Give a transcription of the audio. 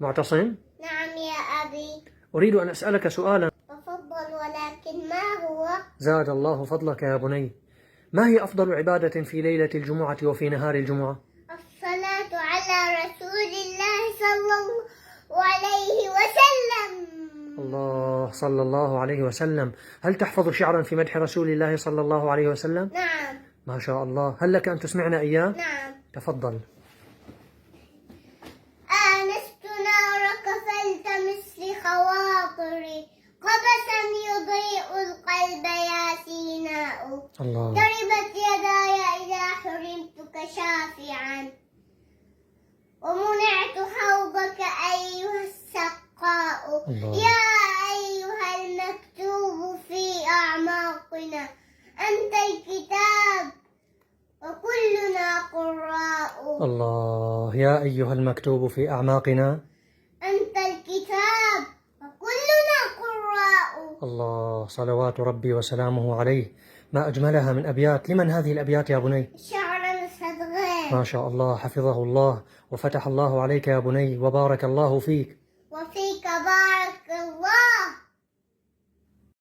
معتصم؟ نعم يا أبي. أريد أن أسألك سؤالا. تفضل، ولكن ما هو؟ زاد الله فضلك يا بني. ما هي أفضل عبادة في ليلة الجمعة وفي نهار الجمعة؟ الصلاة على رسول الله صلى الله عليه وسلم. الله صلى الله عليه وسلم. هل تحفظ شعرا في مدح رسول الله صلى الله عليه وسلم؟ نعم. ما شاء الله. هل لك أن تسمعنا إياه؟ نعم. تفضل. آنست نارك فالتمس لخواطري، قبسا يضيء القلب يا سيناء. الله. ضربت يداي إذا حرمتك شافعا، ومنعت حوضك أيها السقاء. الله. يا أيها المكتوب في أعماقنا، أنت الكتاب وكلنا قراء. الله. يا أيها المكتوب في أعماقنا، أنت الكتاب وكلنا قراء. الله. صلوات ربي وسلامه عليه. ما أجملها من أبيات. لمن هذه الأبيات يا بني؟ شعر صدغين. ما شاء الله. حفظه الله وفتح الله عليك يا بني وبارك الله فيك. وفيك بارك الله.